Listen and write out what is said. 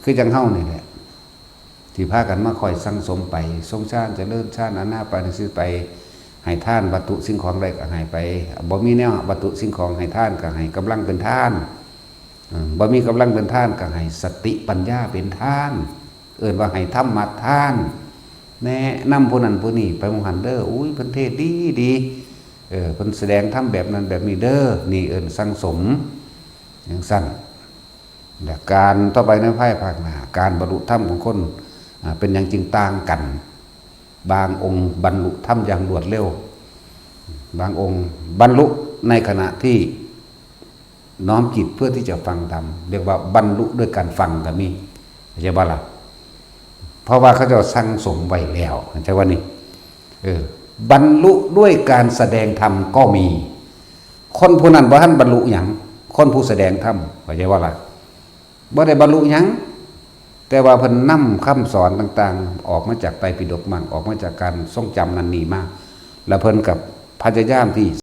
คือจังเฮานี่แหละที่พากันมาคอยสั่งสมไปทรงชาติเจริญชาติอาณาไปซื้อไปให้ท่านวัตถุสิ่งของใดก็ให้ไปบ่มีแนววัตถุสิ่งของให้ท่านก็ให้กำลังเป็นท่านบ่มีกำลังเป็นท่านก็ให้สติปัญญาเป็นท่านเอิ้นว่าให้ธรรมะท่านแนะนำผู้นั้นผู้นี้ไปมหันเด้ออุ้ยเพิ่นเทศดีดีเพิ่นแสดงธรรมแบบนั้นแบบนี้เด้อนี่เอิ้นสั่งสมอย่างสั้นและการต่อไปในภายภาคหน้าการบรรลุธรรมของคนเป็นอย่างจริงต่างกันบางองค์บรรลุธรรมอย่างรวดเร็วบางองค์บรรลุในขณะที่น้อมจิตเพื่อที่จะฟังธรรมเรียกว่าบรรลุด้วยการฟังก็มีใช่ป่ะล่ะเพราะว่าเขาจะสั่งสมไว้แล้วใช่ว่านี่บรรลุด้วยการแสดงธรรมก็มีคนผู้นั้นบ่ทันบรรลุหยังคนผู้แสดงธรรมเข้าใจว่าล่ะบ่ได้บรรลุหยังแต่ว่าเพิ่นนำคำสอนต่างๆออกมาจากไตรปิฎกมั่งออกมาจากการทรงจำนั้นนี่มาแล้วเพิ่นกับพยายามที่